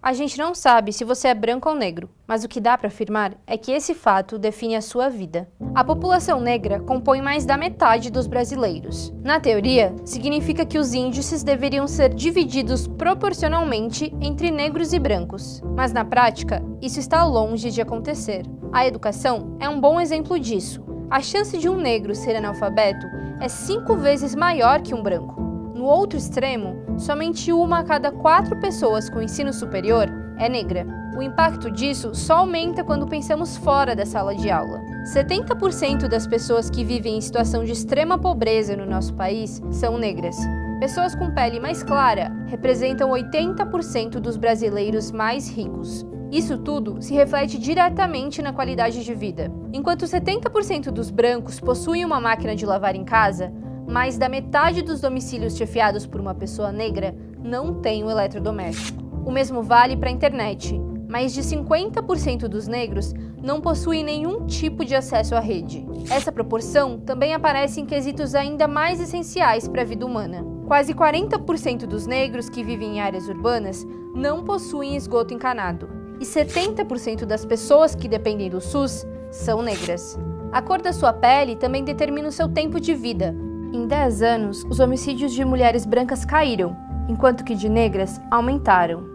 A gente não sabe se você é branco ou negro, mas o que dá para afirmar é que esse fato define a sua vida. A população negra compõe mais da metade dos brasileiros. Na teoria, significa que os índices deveriam ser divididos proporcionalmente entre negros e brancos, mas na prática, isso está longe de acontecer. A educação é um bom exemplo disso. A chance de um negro ser analfabeto é 5 vezes maior que um branco. No outro extremo, somente 1 a cada 4 pessoas com ensino superior é negra. O impacto disso só aumenta quando pensamos fora da sala de aula. 70% das pessoas que vivem em situação de extrema pobreza no nosso país são negras. Pessoas com pele mais clara representam 80% dos brasileiros mais ricos. Isso tudo se reflete diretamente na qualidade de vida. Enquanto 70% dos brancos possuem uma máquina de lavar em casa, mais da metade dos domicílios chefiados por uma pessoa negra não tem um eletrodoméstico. O mesmo vale para a internet. Mais de 50% dos negros não possuem nenhum tipo de acesso à rede. Essa proporção também aparece em quesitos ainda mais essenciais para a vida humana. Quase 40% dos negros que vivem em áreas urbanas não possuem esgoto encanado. E 70% das pessoas que dependem do SUS são negras. A cor da sua pele também determina o seu tempo de vida. Em 10 anos, os homicídios de mulheres brancas caíram, enquanto que de negras aumentaram.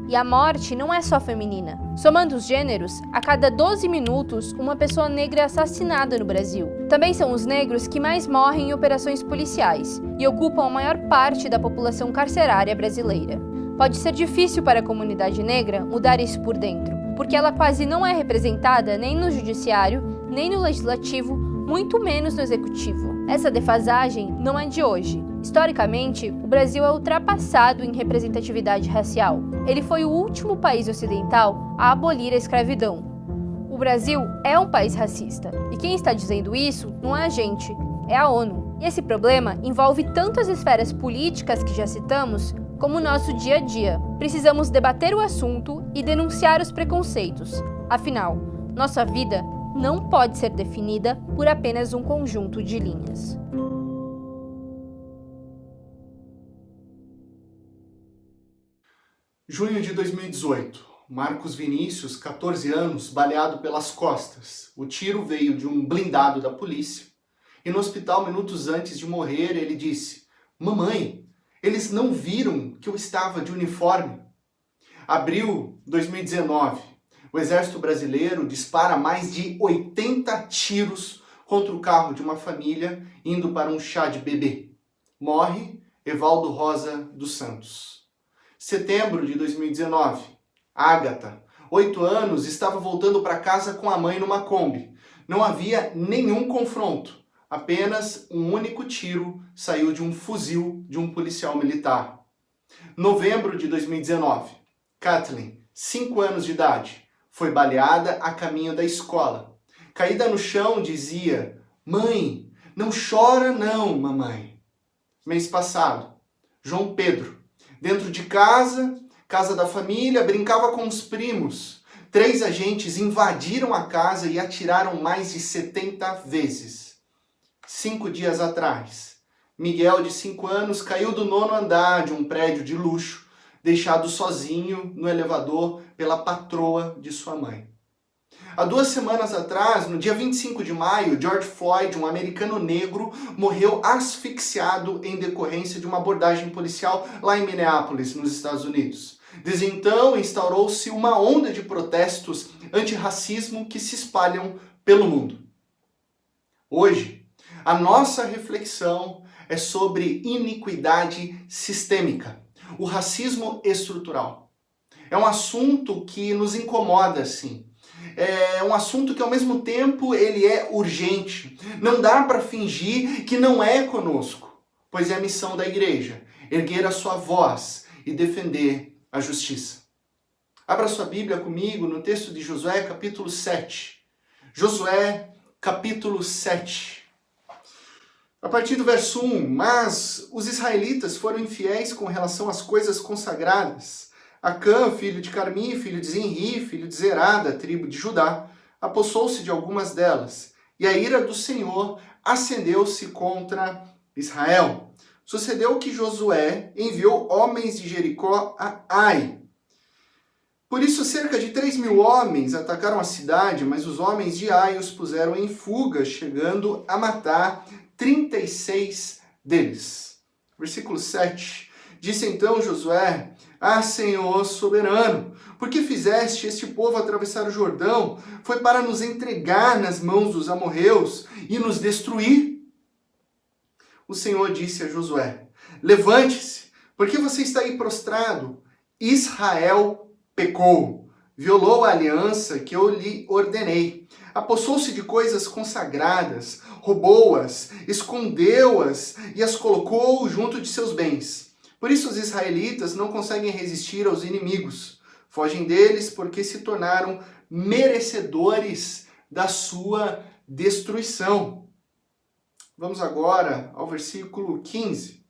E a morte não é só feminina. Somando os gêneros, a cada 12 minutos, uma pessoa negra é assassinada no Brasil. Também são os negros que mais morrem em operações policiais e ocupam a maior parte da população carcerária brasileira. Pode ser difícil para a comunidade negra mudar isso por dentro, porque ela quase não é representada nem no judiciário, nem no legislativo, muito menos no executivo. Essa defasagem não é de hoje. Historicamente, o Brasil é ultrapassado em representatividade racial. Ele foi o último país ocidental a abolir a escravidão. O Brasil é um país racista, e quem está dizendo isso não é a gente, é a ONU. E esse problema envolve tanto as esferas políticas que já citamos, como o nosso dia a dia. Precisamos debater o assunto e denunciar os preconceitos. Afinal, nossa vida não pode ser definida por apenas um conjunto de linhas. Junho de 2018. Marcos Vinícius, 14 anos, baleado pelas costas. O tiro veio de um blindado da polícia. E no hospital, minutos antes de morrer, ele disse: "Mamãe, eles não viram que eu estava de uniforme?" Abril de 2019. O Exército Brasileiro dispara mais de 80 tiros contra o carro de uma família indo para um chá de bebê. Morre Evaldo Rosa dos Santos. Setembro de 2019. Ágata, 8 anos, estava voltando para casa com a mãe numa Kombi. Não havia nenhum confronto. Apenas um único tiro saiu de um fuzil de um policial militar. Novembro de 2019. Kathleen, 5 anos de idade, foi baleada a caminho da escola. Caída no chão, dizia: "Mãe, não chora não, mamãe." Mês passado, João Pedro, dentro de casa da família, brincava com os primos. 3 agentes invadiram a casa e atiraram mais de 70 vezes. 5 dias atrás, Miguel, de 5 anos, caiu do 9º andar de um prédio de luxo, deixado sozinho no elevador pela patroa de sua mãe. Há 2 semanas atrás, no dia 25 de maio, George Floyd, um americano negro, morreu asfixiado em decorrência de uma abordagem policial lá em Minneapolis, nos Estados Unidos. Desde então, instaurou-se uma onda de protestos antirracismo que se espalham pelo mundo. Hoje, a nossa reflexão é sobre iniquidade sistêmica, o racismo estrutural. É um assunto que nos incomoda, sim. É um assunto que, ao mesmo tempo, ele é urgente. Não dá para fingir que não é conosco, pois é a missão da igreja, erguer a sua voz e defender a justiça. Abra sua Bíblia comigo no texto de Josué, capítulo 7. Josué, capítulo 7. A partir do verso 1, mas os israelitas foram infiéis com relação às coisas consagradas. Acã, filho de Carmi, filho de Zinri, filho de Zerá, da tribo de Judá, apossou-se de algumas delas, e a ira do Senhor acendeu-se contra Israel. Sucedeu que Josué enviou homens de Jericó a Ai, Por isso, cerca de 3.000 homens atacaram a cidade, mas os homens de Ai os puseram em fuga, chegando a matar 36 deles. Versículo 7. Disse então Josué: Ah, Senhor soberano, por que fizeste este povo atravessar o Jordão? Foi para nos entregar nas mãos dos amorreus e nos destruir? O Senhor disse a Josué: Levante-se, porque você está aí prostrado. Israel pecou, violou a aliança que eu lhe ordenei, apossou-se de coisas consagradas, roubou-as, escondeu-as e as colocou junto de seus bens. Por isso os israelitas não conseguem resistir aos inimigos, fogem deles porque se tornaram merecedores da sua destruição. Vamos agora ao versículo 15.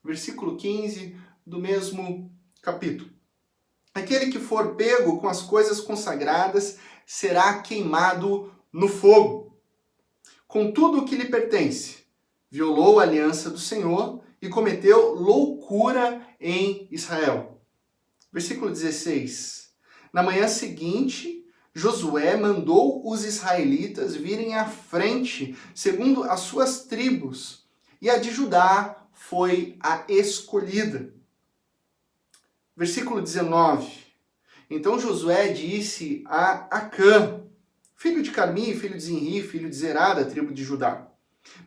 Versículo 15 do mesmo capítulo. Aquele que for pego com as coisas consagradas será queimado no fogo. Com tudo o que lhe pertence, violou a aliança do Senhor e cometeu loucura em Israel. Versículo 16. Na manhã seguinte, Josué mandou os israelitas virem à frente, segundo as suas tribos, e a de Judá foi a escolhida. Versículo 19. Então Josué disse a Acã, filho de Carmi, filho de Zinri, filho de Zerá, da tribo de Judá: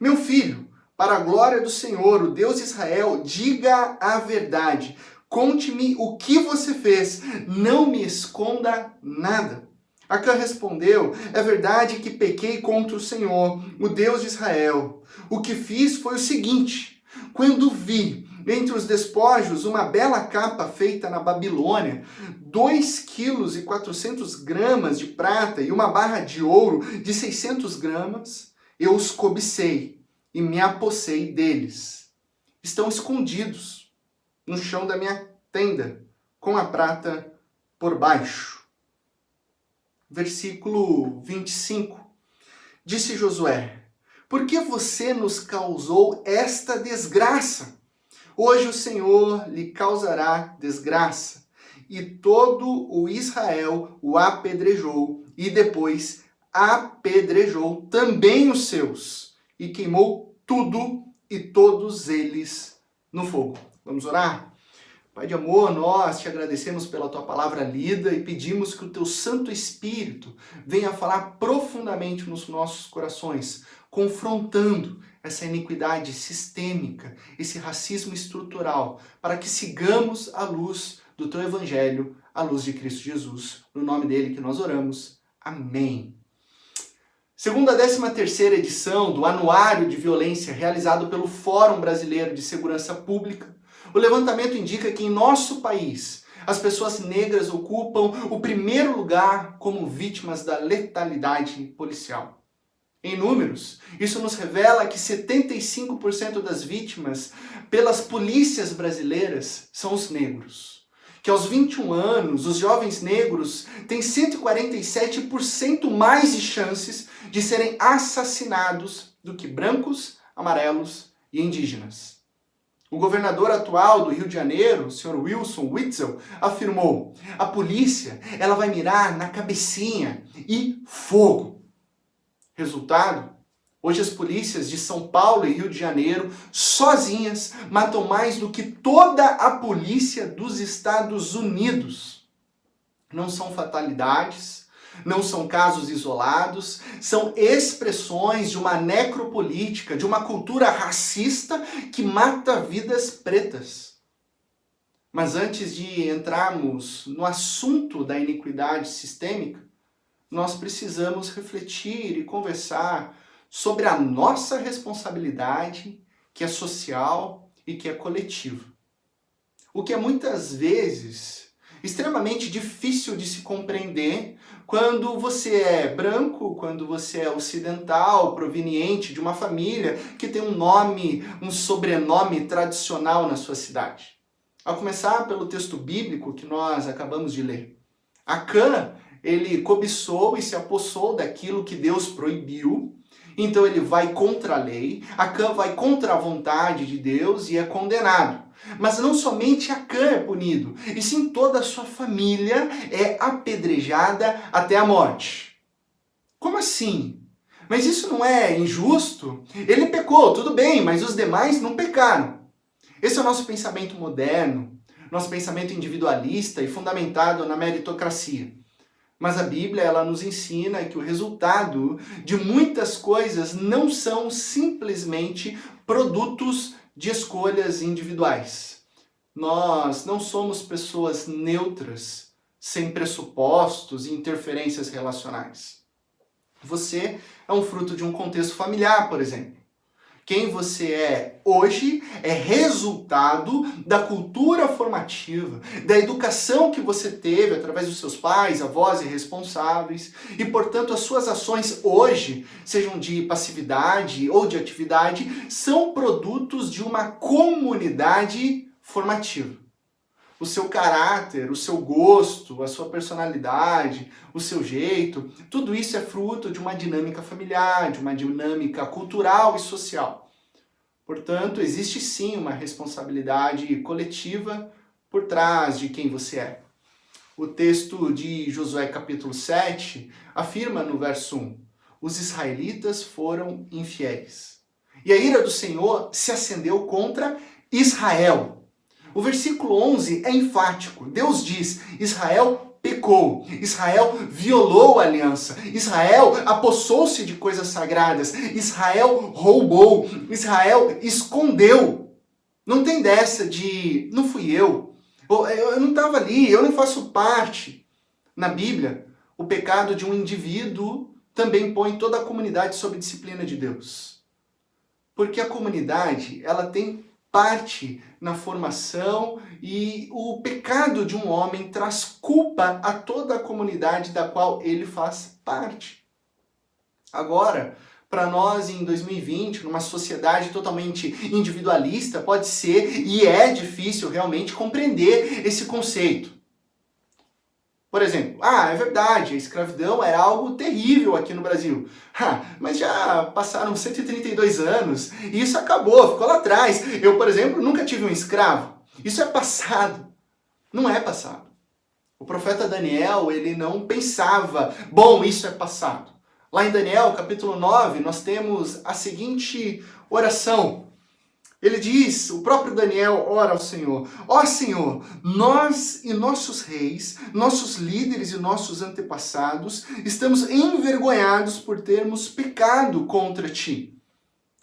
Meu filho, para a glória do Senhor, o Deus de Israel, diga a verdade. Conte-me o que você fez, não me esconda nada. Acã respondeu: É verdade que pequei contra o Senhor, o Deus de Israel. O que fiz foi o seguinte: quando vi entre os despojos uma bela capa feita na Babilônia, 2,4 kg de prata e uma barra de ouro de 600 gramas, eu os cobicei e me apossei deles. Estão escondidos no chão da minha tenda, com a prata por baixo. Versículo 25. Disse Josué: Por que você nos causou esta desgraça? Hoje o Senhor lhe causará desgraça. E todo o Israel o apedrejou, e depois apedrejou também os seus, e queimou tudo e todos eles no fogo. Vamos orar? Pai de amor, nós te agradecemos pela tua palavra lida e pedimos que o teu Santo Espírito venha falar profundamente nos nossos corações, confrontando essa iniquidade sistêmica, esse racismo estrutural, para que sigamos a luz do teu Evangelho, a luz de Cristo Jesus. No nome dele que nós oramos. Amém. Segundo a 13ª edição do Anuário de Violência realizado pelo Fórum Brasileiro de Segurança Pública, o levantamento indica que em nosso país as pessoas negras ocupam o primeiro lugar como vítimas da letalidade policial. Em números, isso nos revela que 75% das vítimas pelas polícias brasileiras são os negros. Que aos 21 anos, os jovens negros têm 147% mais de chances de serem assassinados do que brancos, amarelos e indígenas. O governador atual do Rio de Janeiro, o Sr. Wilson Witzel, afirmou: a polícia ela vai mirar na cabecinha e fogo. Resultado? Hoje as polícias de São Paulo e Rio de Janeiro, sozinhas, matam mais do que toda a polícia dos Estados Unidos. Não são fatalidades, não são casos isolados, são expressões de uma necropolítica, de uma cultura racista que mata vidas pretas. Mas antes de entrarmos no assunto da iniquidade sistêmica, nós precisamos refletir e conversar sobre a nossa responsabilidade, que é social e que é coletiva. O que é muitas vezes extremamente difícil de se compreender quando você é branco, quando você é ocidental, proveniente de uma família que tem um nome, um sobrenome tradicional na sua cidade. A começar pelo texto bíblico que nós acabamos de ler. Acã, ele cobiçou e se apossou daquilo que Deus proibiu, Então ele vai contra a lei, Acã vai contra a vontade de Deus e é condenado. Mas não somente Acã é punido, e sim toda a sua família é apedrejada até a morte. Como assim? Mas isso não é injusto? Ele pecou, tudo bem, mas os demais não pecaram. Esse é o nosso pensamento moderno, nosso pensamento individualista e fundamentado na meritocracia. Mas a Bíblia, ela nos ensina que o resultado de muitas coisas não são simplesmente produtos de escolhas individuais. Nós não somos pessoas neutras, sem pressupostos e interferências relacionais. Você é um fruto de um contexto familiar, por exemplo. Quem você é hoje é resultado da cultura formativa, da educação que você teve através dos seus pais, avós e responsáveis, e, portanto, as suas ações hoje, sejam de passividade ou de atividade, são produtos de uma comunidade formativa. O seu caráter, o seu gosto, a sua personalidade, o seu jeito, tudo isso é fruto de uma dinâmica familiar, de uma dinâmica cultural e social. Portanto, existe sim uma responsabilidade coletiva por trás de quem você é. O texto de Josué capítulo 7 afirma no verso 1, os israelitas foram infiéis. E a ira do Senhor se acendeu contra Israel. O versículo 11 é enfático. Deus diz, Israel pecou, Israel violou a aliança, Israel apossou-se de coisas sagradas, Israel roubou, Israel escondeu. Não tem dessa de, não fui eu não estava ali, eu não faço parte. Na Bíblia, o pecado de um indivíduo também põe toda a comunidade sob disciplina de Deus. Porque a comunidade, ela tem parte na formação e o pecado de um homem traz culpa a toda a comunidade da qual ele faz parte. Agora, para nós em 2020, numa sociedade totalmente individualista, pode ser e é difícil realmente compreender esse conceito. Por exemplo, é verdade, a escravidão era algo terrível aqui no Brasil. Mas já passaram 132 anos e isso acabou, ficou lá atrás. Eu, por exemplo, nunca tive um escravo. Isso é passado. Não é passado. O profeta Daniel, ele não pensava, bom, isso é passado. Lá em Daniel, capítulo 9, nós temos a seguinte oração. Ele diz, o próprio Daniel ora ao Senhor, ó Senhor, nós e nossos reis, nossos líderes e nossos antepassados, estamos envergonhados por termos pecado contra ti.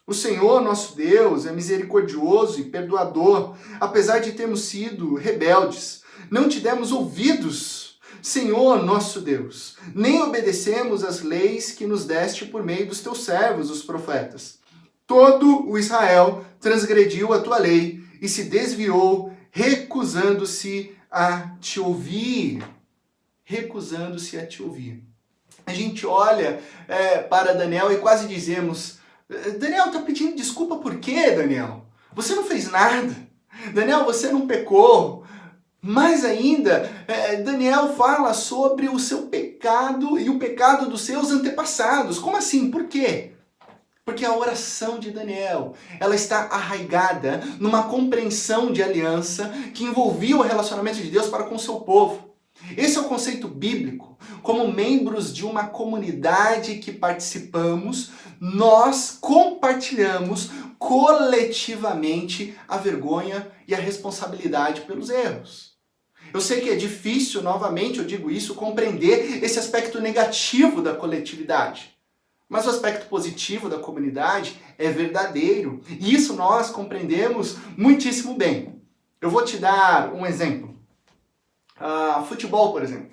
O Senhor, nosso Deus, é misericordioso e perdoador, apesar de termos sido rebeldes. Não te demos ouvidos, Senhor, nosso Deus, nem obedecemos às leis que nos deste por meio dos teus servos, os profetas. Todo o Israel transgrediu a tua lei e se desviou, recusando-se a te ouvir. Recusando-se a te ouvir. A gente olha para Daniel e quase dizemos, Daniel, está pedindo desculpa por quê, Daniel? Você não fez nada. Daniel, você não pecou. Mais ainda, Daniel fala sobre o seu pecado e o pecado dos seus antepassados. Como assim? Por quê? Porque a oração de Daniel, ela está arraigada numa compreensão de aliança que envolvia o relacionamento de Deus para com o seu povo. Esse é o conceito bíblico. Como membros de uma comunidade que participamos, nós compartilhamos coletivamente a vergonha e a responsabilidade pelos erros. Eu sei que é difícil, novamente eu digo isso, compreender esse aspecto negativo da coletividade. Mas o aspecto positivo da comunidade é verdadeiro. E isso nós compreendemos muitíssimo bem. Eu vou te dar um exemplo. Futebol, por exemplo.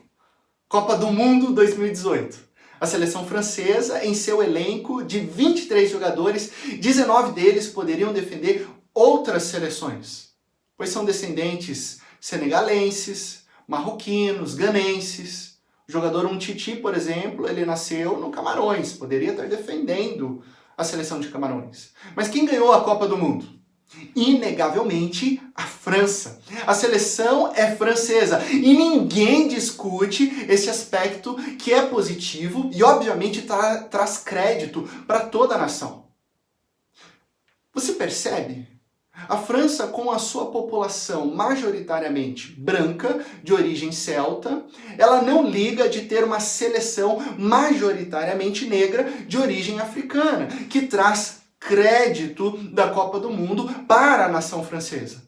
Copa do Mundo 2018. A seleção francesa, em seu elenco de 23 jogadores, 19 deles poderiam defender outras seleções, pois são descendentes senegalenses, marroquinos, ganenses. O jogador Umtiti, por exemplo, ele nasceu no Camarões, poderia estar defendendo a seleção de Camarões. Mas quem ganhou a Copa do Mundo? Inegavelmente, a França. A seleção é francesa e ninguém discute esse aspecto que é positivo e, obviamente, traz crédito para toda a nação. Você percebe? A França, com a sua população majoritariamente branca, de origem celta, ela não liga de ter uma seleção majoritariamente negra, de origem africana, que traz crédito da Copa do Mundo para a nação francesa.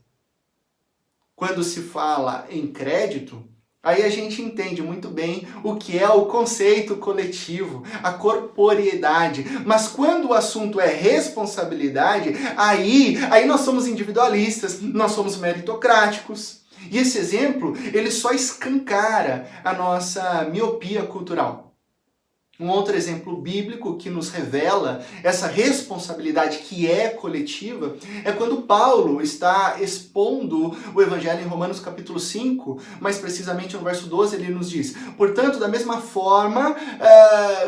Quando se fala em crédito, aí a gente entende muito bem o que é o conceito coletivo, a corporeidade. Mas quando o assunto é responsabilidade, aí nós somos individualistas, nós somos meritocráticos. E esse exemplo, ele só escancara a nossa miopia cultural. Um outro exemplo bíblico que nos revela essa responsabilidade que é coletiva é quando Paulo está expondo o Evangelho em Romanos capítulo 5, mais precisamente no verso 12, ele nos diz: portanto, da mesma forma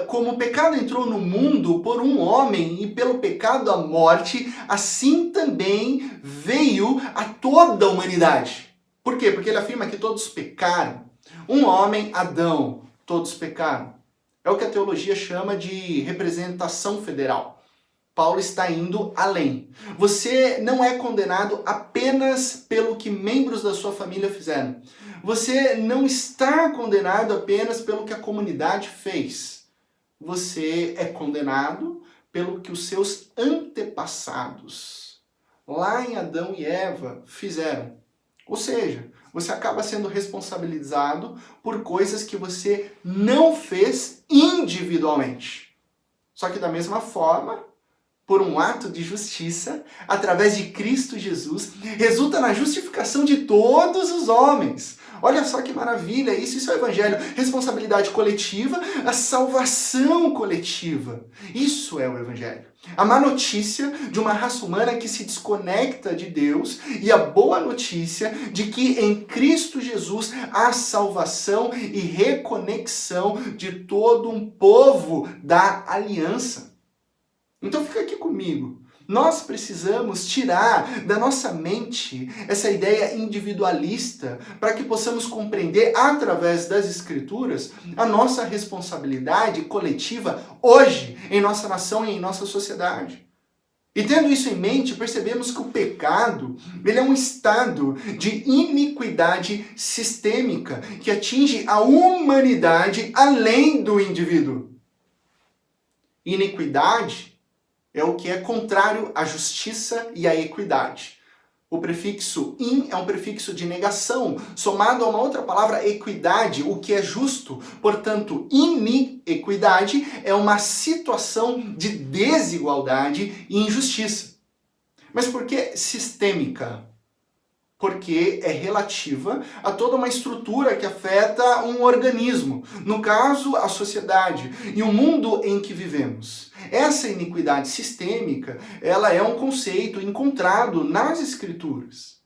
como o pecado entrou no mundo por um homem e pelo pecado a morte, assim também veio a toda a humanidade. Por quê? Porque ele afirma que todos pecaram. Um homem, Adão, todos pecaram. É o que a teologia chama de representação federal. Paulo está indo além. Você não é condenado apenas pelo que membros da sua família fizeram. Você não está condenado apenas pelo que a comunidade fez. Você é condenado pelo que os seus antepassados, lá em Adão e Eva, fizeram. Ou seja, você acaba sendo responsabilizado por coisas que você não fez individualmente. Só que da mesma forma, por um ato de justiça, através de Cristo Jesus, resulta na justificação de todos os homens. Olha só que maravilha, isso é o Evangelho. Responsabilidade coletiva, a salvação coletiva. Isso é o Evangelho. A má notícia de uma raça humana que se desconecta de Deus e a boa notícia de que em Cristo Jesus há salvação e reconexão de todo um povo da aliança. Então fica aqui comigo. Nós precisamos tirar da nossa mente essa ideia individualista para que possamos compreender, através das Escrituras, a nossa responsabilidade coletiva hoje, em nossa nação e em nossa sociedade. E tendo isso em mente, percebemos que o pecado, ele é um estado de iniquidade sistêmica que atinge a humanidade além do indivíduo. Iniquidade é o que é contrário à justiça e à equidade. O prefixo in é um prefixo de negação, somado a uma outra palavra, equidade, o que é justo. Portanto, inequidade é uma situação de desigualdade e injustiça. Mas por que sistêmica? Porque é relativa a toda uma estrutura que afeta um organismo, no caso, a sociedade e o mundo em que vivemos. Essa iniquidade sistêmica, ela é um conceito encontrado nas Escrituras.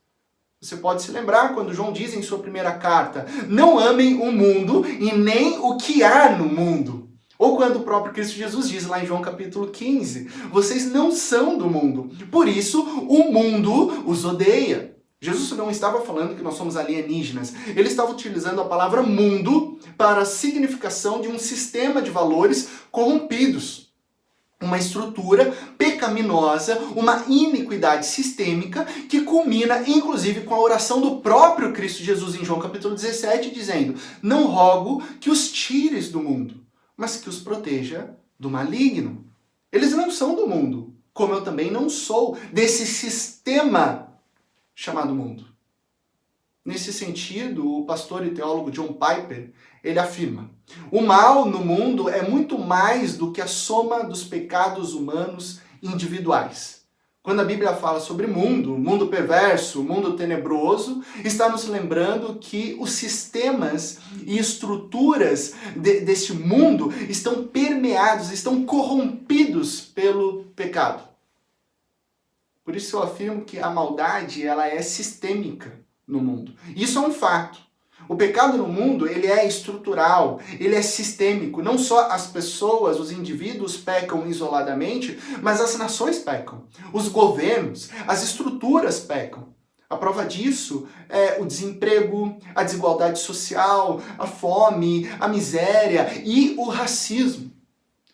Você pode se lembrar quando João diz em sua primeira carta: não amem o mundo e nem o que há no mundo. Ou quando o próprio Cristo Jesus diz lá em João capítulo 15, vocês não são do mundo, por isso o mundo os odeia. Jesus não estava falando que nós somos alienígenas. Ele estava utilizando a palavra mundo para a significação de um sistema de valores corrompidos. Uma estrutura pecaminosa, uma iniquidade sistêmica que culmina, inclusive, com a oração do próprio Cristo Jesus em João capítulo 17, dizendo: não rogo que os tires do mundo, mas que os proteja do maligno. Eles não são do mundo, como eu também não sou desse sistema chamado mundo. Nesse sentido, o pastor e teólogo John Piper, ele afirma: o mal no mundo é muito mais do que a soma dos pecados humanos individuais. Quando a Bíblia fala sobre mundo perverso, mundo tenebroso, está nos lembrando que os sistemas e estruturas deste mundo estão permeados, estão corrompidos pelo pecado. Por isso eu afirmo que a maldade, ela é sistêmica no mundo. Isso é um fato. O pecado no mundo, ele é estrutural, ele é sistêmico. Não só as pessoas, os indivíduos pecam isoladamente, mas as nações pecam. Os governos, as estruturas pecam. A prova disso é o desemprego, a desigualdade social, a fome, a miséria e o racismo.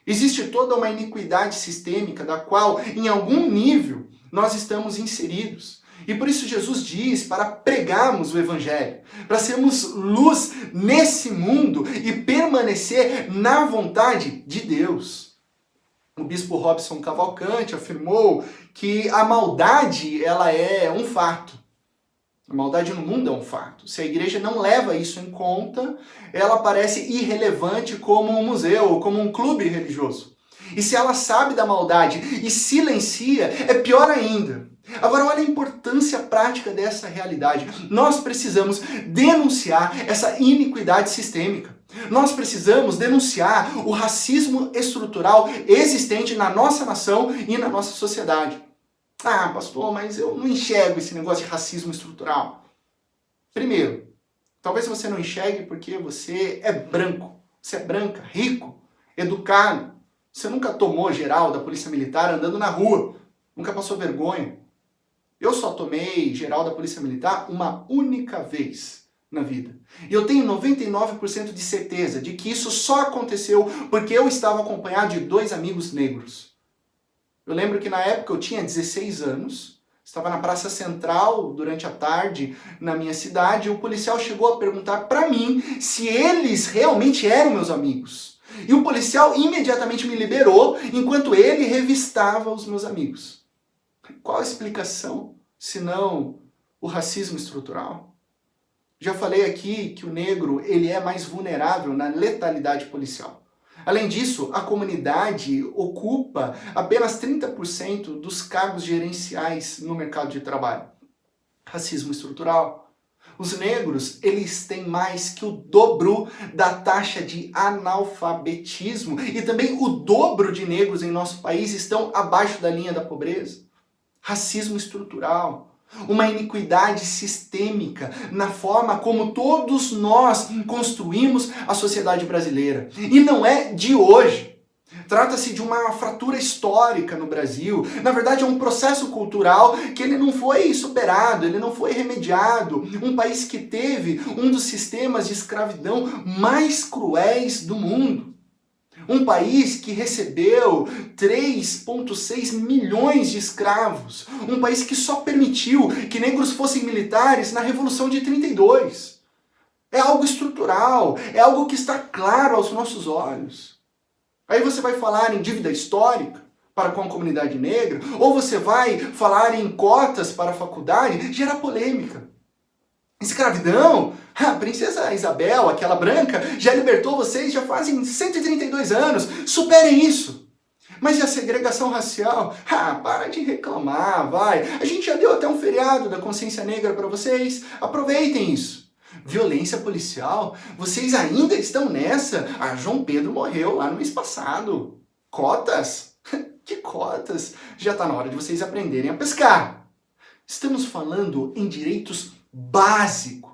Existe toda uma iniquidade sistêmica da qual, em algum nível, nós estamos inseridos. E por isso Jesus diz para pregarmos o Evangelho, para sermos luz nesse mundo e permanecer na vontade de Deus. O bispo Robson Cavalcante afirmou que a maldade ela é um fato. A maldade no mundo é um fato. Se a igreja não leva isso em conta, ela parece irrelevante como um museu ou como um clube religioso. E se ela sabe da maldade e silencia, é pior ainda. Agora, olha a importância prática dessa realidade. Nós precisamos denunciar essa iniquidade sistêmica. Nós precisamos denunciar o racismo estrutural existente na nossa nação e na nossa sociedade. Ah, pastor, mas eu não enxergo esse negócio de racismo estrutural. Primeiro, talvez você não enxergue porque você é branco, você é branca, rico, educado. Você nunca tomou geral da polícia militar andando na rua, nunca passou vergonha. Eu só tomei geral da polícia militar uma única vez na vida. E eu tenho 99% de certeza de que isso só aconteceu porque eu estava acompanhado de 2 amigos negros. Eu lembro que na época eu tinha 16 anos, estava na Praça Central durante a tarde na minha cidade e o policial chegou a perguntar para mim se eles realmente eram meus amigos. E o policial imediatamente me liberou enquanto ele revistava os meus amigos. Qual a explicação, senão o racismo estrutural? Já falei aqui que o negro ele é mais vulnerável na letalidade policial. Além disso, a comunidade ocupa apenas 30% dos cargos gerenciais no mercado de trabalho. Racismo estrutural. Os negros, eles têm mais que o dobro da taxa de analfabetismo e também o dobro de negros em nosso país estão abaixo da linha da pobreza. Racismo estrutural. Uma iniquidade sistêmica na forma como todos nós construímos a sociedade brasileira. E não é de hoje. Trata-se de uma fratura histórica no Brasil. Na verdade, é um processo cultural que ele não foi superado, ele não foi remediado. Um país que teve um dos sistemas de escravidão mais cruéis do mundo. Um país que recebeu 3,6 milhões de escravos. Um país que só permitiu que negros fossem militares na Revolução de 32. É algo estrutural, é algo que está claro aos nossos olhos. Aí você vai falar em dívida histórica para com a comunidade negra, ou você vai falar em cotas para a faculdade, gera polêmica. Escravidão? A princesa Isabel, aquela branca, já libertou vocês já fazem 132 anos. Superem isso. Mas e a segregação racial? Para de reclamar, vai. A gente já deu até um feriado da consciência negra para vocês. Aproveitem isso. Violência policial? Vocês ainda estão nessa? João Pedro morreu lá no mês passado. Cotas? Que cotas? Já está na hora de vocês aprenderem a pescar. Estamos falando em direitos básicos.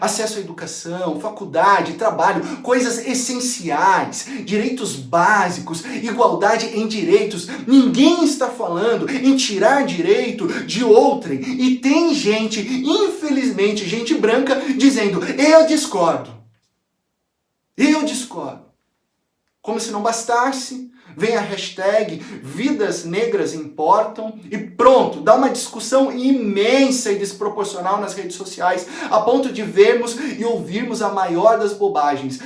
Acesso à educação, faculdade, trabalho, coisas essenciais, direitos básicos, igualdade em direitos. Ninguém está falando em tirar direito de outrem. E tem gente, infelizmente, gente branca, dizendo, eu discordo. Eu discordo. Como se não bastasse, vem a hashtag Vidas Negras Importam e pronto, dá uma discussão imensa e desproporcional nas redes sociais, a ponto de vermos e ouvirmos a maior das bobagens.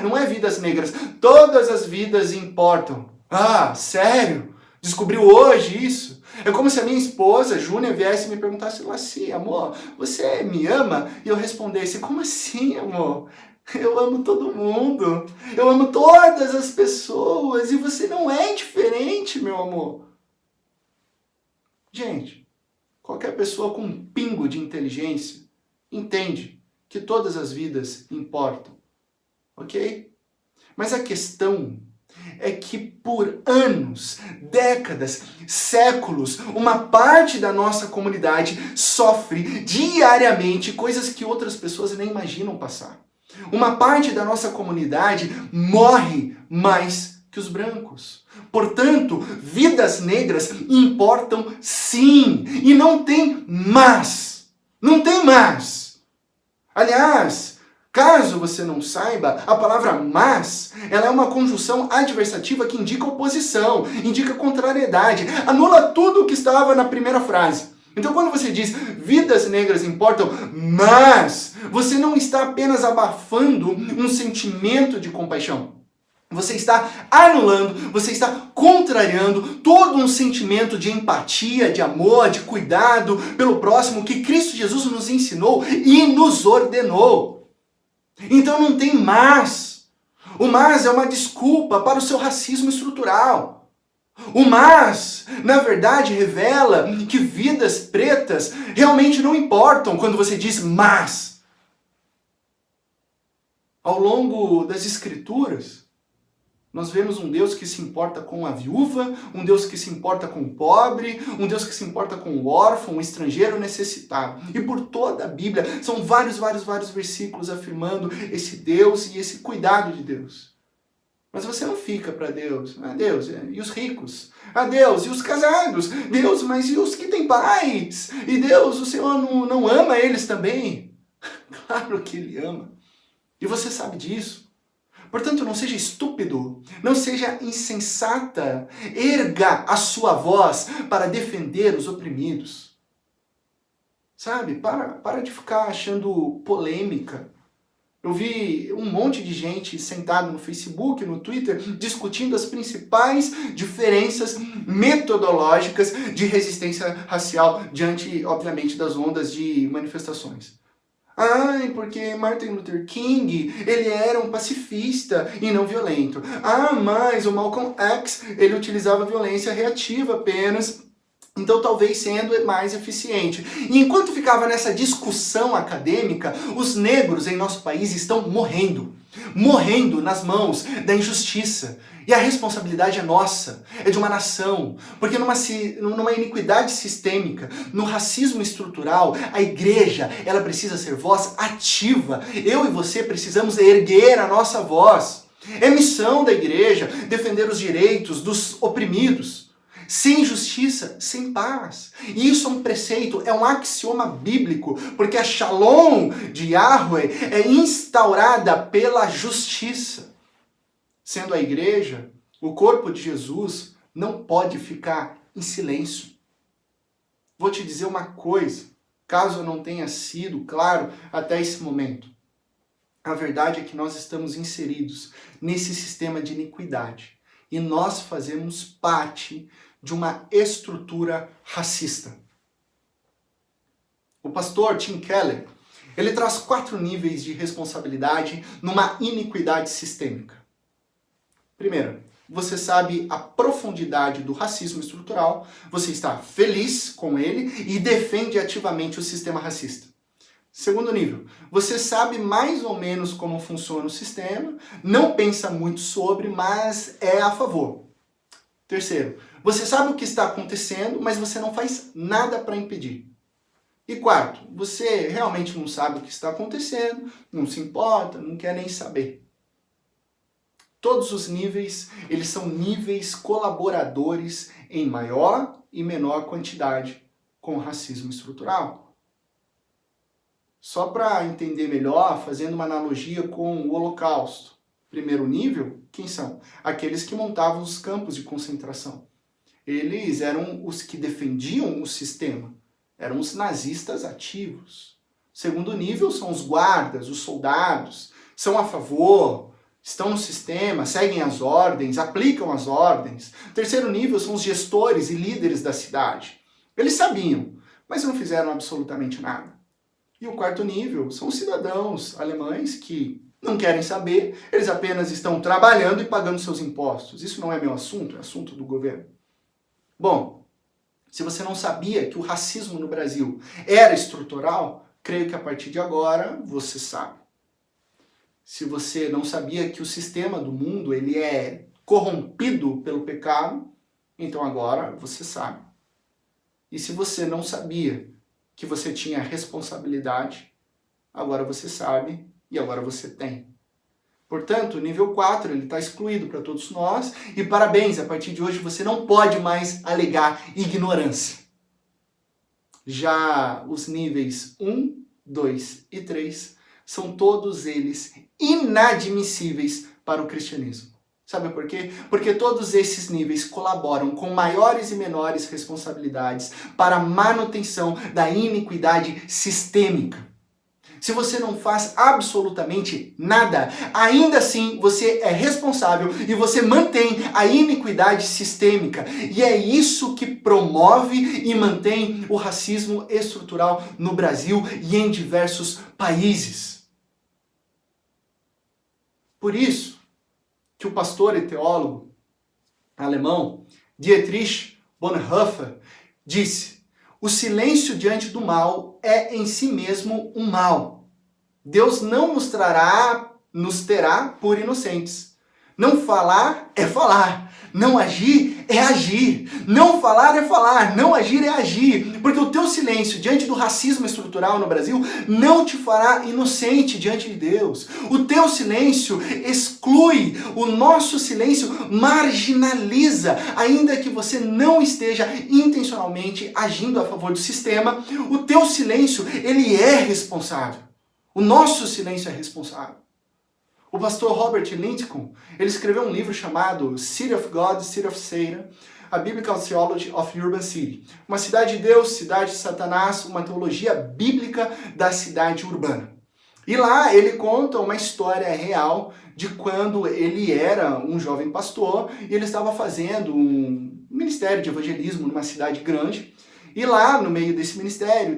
Não é vidas negras, todas as vidas importam. Sério? Descobriu hoje isso? É como se a minha esposa, Júnia, viesse e me perguntasse assim, amor, você me ama? E eu respondesse, como assim, amor? Eu amo todo mundo, eu amo todas as pessoas e você não é diferente, meu amor. Gente, qualquer pessoa com um pingo de inteligência entende que todas as vidas importam, ok? Mas a questão é que por anos, décadas, séculos, uma parte da nossa comunidade sofre diariamente coisas que outras pessoas nem imaginam passar. Uma parte da nossa comunidade morre mais que os brancos. Portanto, vidas negras importam sim, e não tem mas. Não tem mas. Aliás, caso você não saiba, a palavra mas, ela é uma conjunção adversativa que indica oposição, indica contrariedade, anula tudo o que estava na primeira frase. Então quando você diz vidas negras importam, mas você não está apenas abafando um sentimento de compaixão. Você está anulando, você está contrariando todo um sentimento de empatia, de amor, de cuidado pelo próximo que Cristo Jesus nos ensinou e nos ordenou. Então não tem mas. O mas é uma desculpa para o seu racismo estrutural. O mas, na verdade, revela que vidas pretas realmente não importam quando você diz mas. Ao longo das Escrituras, nós vemos um Deus que se importa com a viúva, um Deus que se importa com o pobre, um Deus que se importa com o órfão, o estrangeiro necessitado. E por toda a Bíblia, são vários versículos afirmando esse Deus e esse cuidado de Deus. Mas você não fica para Deus. Ah, Deus, e os ricos? Ah, Deus, e os casados? Deus, mas e os que têm pais? E Deus, o Senhor não ama eles também? Claro que Ele ama. E você sabe disso. Portanto, não seja estúpido, não seja insensata. Erga a sua voz para defender os oprimidos. Sabe? Para de ficar achando polêmica. Eu vi um monte de gente sentado no Facebook, no Twitter, discutindo as principais diferenças metodológicas de resistência racial diante, obviamente, das ondas de manifestações. Ai, porque Martin Luther King, ele era um pacifista e não violento. Ah, mas o Malcolm X, ele utilizava violência reativa apenas, então talvez sendo mais eficiente. E enquanto ficava nessa discussão acadêmica, os negros em nosso país estão morrendo nas mãos da injustiça. E a responsabilidade é nossa, é de uma nação. Porque numa iniquidade sistêmica, no racismo estrutural, a igreja, ela precisa ser voz ativa. Eu e você precisamos erguer a nossa voz. É missão da igreja defender os direitos dos oprimidos. Sem justiça, sem paz. E isso é um preceito, é um axioma bíblico, porque a Shalom de Yahweh é instaurada pela justiça. Sendo a igreja, o corpo de Jesus não pode ficar em silêncio. Vou te dizer uma coisa, caso não tenha sido claro até esse momento. A verdade é que nós estamos inseridos nesse sistema de iniquidade. E nós fazemos parte de uma estrutura racista. O pastor Tim Keller, ele traz 4 níveis de responsabilidade numa iniquidade sistêmica. Primeiro, você sabe a profundidade do racismo estrutural, você está feliz com ele e defende ativamente o sistema racista. Segundo nível, você sabe mais ou menos como funciona o sistema, não pensa muito sobre, mas é a favor. Terceiro, você sabe o que está acontecendo, mas você não faz nada para impedir. E quarto, você realmente não sabe o que está acontecendo, não se importa, não quer nem saber. Todos os níveis, eles são níveis colaboradores em maior e menor quantidade com o racismo estrutural. Só para entender melhor, fazendo uma analogia com o Holocausto. Primeiro nível, quem são? Aqueles que montavam os campos de concentração. Eles eram os que defendiam o sistema. Eram os nazistas ativos. Segundo nível são os guardas, os soldados. São a favor, estão no sistema, seguem as ordens, aplicam as ordens. Terceiro nível são os gestores e líderes da cidade. Eles sabiam, mas não fizeram absolutamente nada. E o quarto nível são os cidadãos alemães que não querem saber, eles apenas estão trabalhando e pagando seus impostos. Isso não é meu assunto, é assunto do governo. Bom, se você não sabia que o racismo no Brasil era estrutural, creio que a partir de agora você sabe. Se você não sabia que o sistema do mundo ele é corrompido pelo pecado, então agora você sabe. E se você não sabia que você tinha responsabilidade, agora você sabe e agora você tem. Portanto, o nível 4 ele está excluído para todos nós e parabéns, a partir de hoje você não pode mais alegar ignorância. Já os níveis 1, 2 e 3 são todos eles inadmissíveis para o cristianismo. Sabe por quê? Porque todos esses níveis colaboram com maiores e menores responsabilidades para a manutenção da iniquidade sistêmica. Se você não faz absolutamente nada, ainda assim você é responsável e você mantém a iniquidade sistêmica. E é isso que promove e mantém o racismo estrutural no Brasil e em diversos países. Por isso que o pastor e teólogo alemão Dietrich Bonhoeffer disse: o silêncio diante do mal é em si mesmo um mal. Deus não nos terá por inocentes. Não falar é falar. Não agir é agir. Não falar é falar. Não agir é agir. Porque o teu silêncio diante do racismo estrutural no Brasil não te fará inocente diante de Deus. O teu silêncio exclui. O nosso silêncio marginaliza. Ainda que você não esteja intencionalmente agindo a favor do sistema, o teu silêncio, ele é responsável. O nosso silêncio é responsável. O pastor Robert Lincoln, ele escreveu um livro chamado City of God, City of Satan, A Biblical Theology of Urban City. Uma cidade de Deus, cidade de Satanás, uma teologia bíblica da cidade urbana. E lá ele conta uma história real de quando ele era um jovem pastor e ele estava fazendo um ministério de evangelismo numa cidade grande. E lá, no meio desse ministério,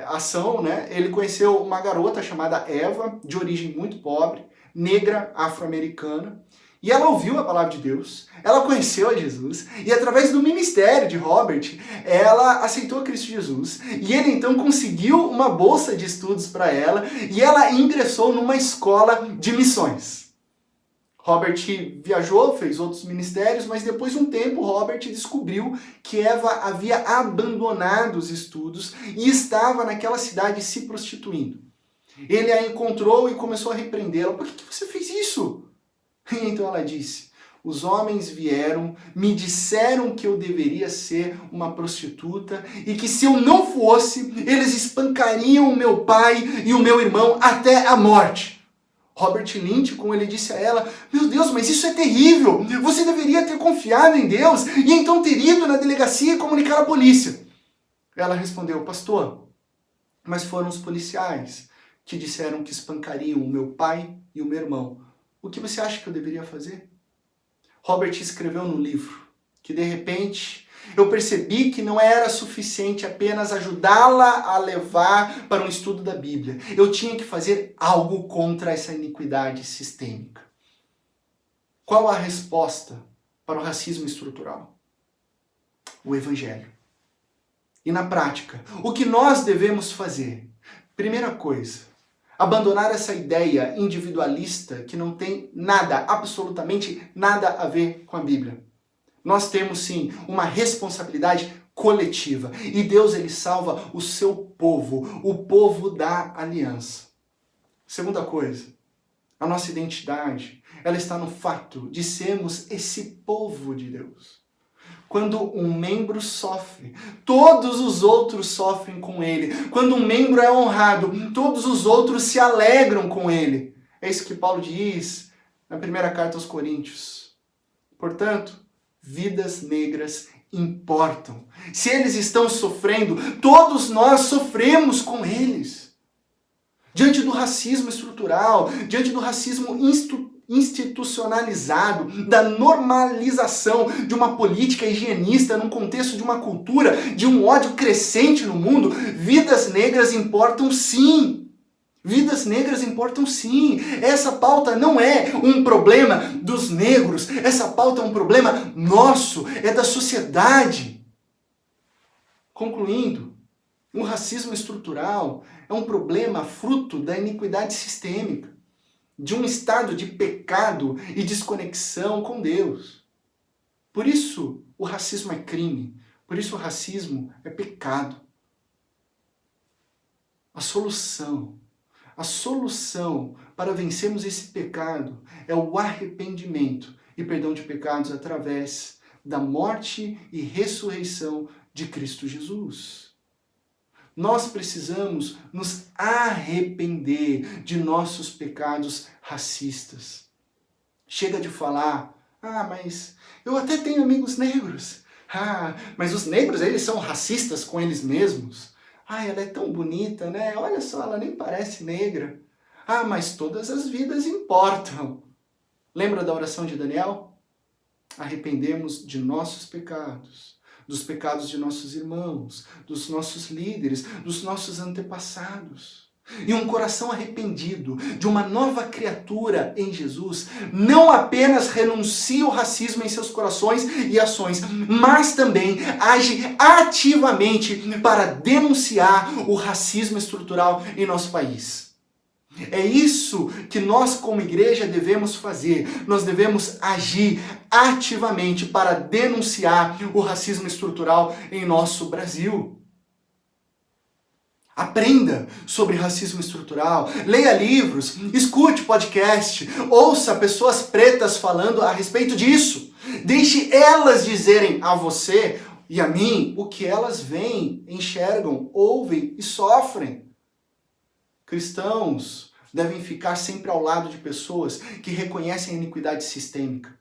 ação, né, ele conheceu uma garota chamada Eva, de origem muito pobre, negra, afro-americana. E ela ouviu a palavra de Deus, ela conheceu a Jesus, e através do ministério de Robert, ela aceitou Cristo Jesus. E ele então conseguiu uma bolsa de estudos para ela, e ela ingressou numa escola de missões. Robert viajou, fez outros ministérios, mas depois de um tempo, Robert descobriu que Eva havia abandonado os estudos e estava naquela cidade se prostituindo. Ele a encontrou e começou a repreendê-la. Por que você fez isso? E então ela disse: os homens vieram, me disseram que eu deveria ser uma prostituta e que se eu não fosse, eles espancariam o meu pai e o meu irmão até a morte. Robert Lincoln, ele disse a ela: meu Deus, mas isso é terrível, você deveria ter confiado em Deus e então ter ido na delegacia e comunicar à polícia. Ela respondeu: pastor, mas foram os policiais que disseram que espancariam o meu pai e o meu irmão. O que você acha que eu deveria fazer? Robert escreveu no livro que de repente eu percebi que não era suficiente apenas ajudá-la a levar para um estudo da Bíblia. Eu tinha que fazer algo contra essa iniquidade sistêmica. Qual a resposta para o racismo estrutural? O Evangelho. E na prática, o que nós devemos fazer? Primeira coisa, abandonar essa ideia individualista que não tem nada, absolutamente nada a ver com a Bíblia. Nós temos sim uma responsabilidade coletiva e Deus ele salva o seu povo, o povo da aliança. Segunda coisa, a nossa identidade, ela está no fato de sermos esse povo de Deus. Quando um membro sofre, todos os outros sofrem com ele. Quando um membro é honrado, todos os outros se alegram com ele. É isso que Paulo diz na primeira carta aos Coríntios. Portanto, vidas negras importam. Se eles estão sofrendo, todos nós sofremos com eles. Diante do racismo estrutural, diante do racismo institucionalizado, da normalização de uma política higienista num contexto de uma cultura, de um ódio crescente no mundo, vidas negras importam sim. Vidas negras importam sim. Essa pauta não é um problema dos negros. Essa pauta é um problema nosso, é da sociedade. Concluindo, o racismo estrutural é um problema fruto da iniquidade sistêmica. de um estado de pecado e desconexão com Deus. Por isso, o racismo é crime. Por isso, o racismo é pecado. A solução para vencermos esse pecado é o arrependimento e perdão de pecados através da morte e ressurreição de Cristo Jesus. Nós precisamos nos arrepender de nossos pecados racistas. Chega de falar, mas eu até tenho amigos negros. Mas os negros, eles são racistas com eles mesmos. Ela é tão bonita, né? Olha só, ela nem parece negra. Mas todas as vidas importam. Lembra da oração de Daniel? Arrependemos de nossos pecados, dos pecados de nossos irmãos, dos nossos líderes, dos nossos antepassados. E um coração arrependido de uma nova criatura em Jesus não apenas renuncia ao racismo em seus corações e ações, mas também age ativamente para denunciar o racismo estrutural em nosso país. É isso que nós como igreja devemos fazer. Nós devemos agir ativamente para denunciar o racismo estrutural em nosso Brasil. Aprenda sobre racismo estrutural, leia livros, escute podcast, ouça pessoas pretas falando a respeito disso. Deixe elas dizerem a você e a mim o que elas veem, enxergam, ouvem e sofrem. Cristãos devem ficar sempre ao lado de pessoas que reconhecem a iniquidade sistêmica.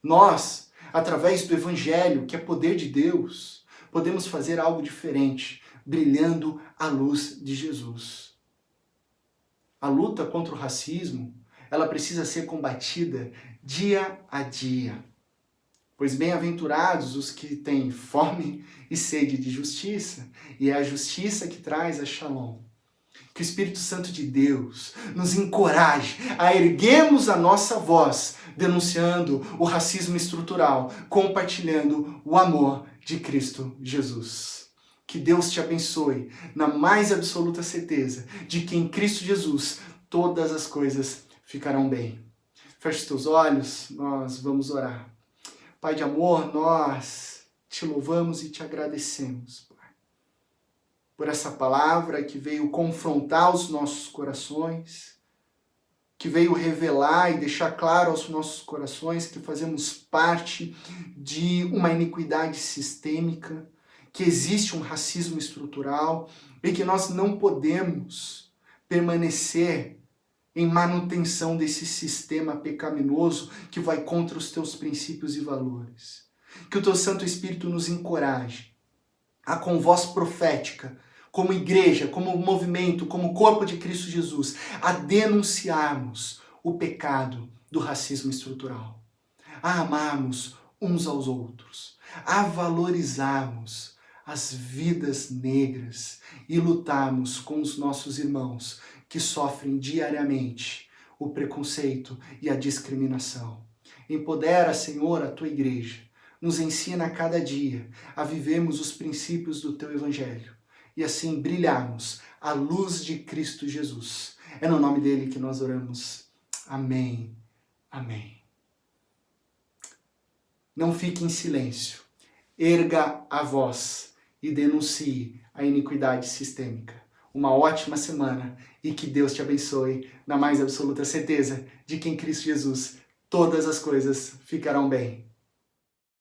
Nós, através do Evangelho, que é poder de Deus, podemos fazer algo diferente, brilhando a luz de Jesus. A luta contra o racismo, ela precisa ser combatida dia a dia. Pois bem-aventurados os que têm fome e sede de justiça, e é a justiça que traz a Shalom. Que o Espírito Santo de Deus nos encoraje a erguermos a nossa voz, denunciando o racismo estrutural, compartilhando o amor de Cristo Jesus. Que Deus te abençoe na mais absoluta certeza de que em Cristo Jesus todas as coisas ficarão bem. Feche os teus olhos, nós vamos orar. Pai de amor, nós te louvamos e te agradecemos, Pai, por essa palavra que veio confrontar os nossos corações, que veio revelar e deixar claro aos nossos corações que fazemos parte de uma iniquidade sistêmica, que existe um racismo estrutural e que nós não podemos permanecer em manutenção desse sistema pecaminoso que vai contra os teus princípios e valores. Que o teu Santo Espírito nos encoraje a, com voz profética, como igreja, como movimento, como corpo de Cristo Jesus, a denunciarmos o pecado do racismo estrutural, a amarmos uns aos outros, a valorizarmos as vidas negras e lutarmos com os nossos irmãos que sofrem diariamente o preconceito e a discriminação. Empodera, Senhor, a tua igreja. Nos ensina a cada dia a vivermos os princípios do teu evangelho e assim brilharmos a luz de Cristo Jesus. É no nome dele que nós oramos. Amém. Amém. Não fique em silêncio. Erga a voz e denuncie a iniquidade sistêmica. Uma ótima semana e que Deus te abençoe na mais absoluta certeza de que em Cristo Jesus todas as coisas ficarão bem.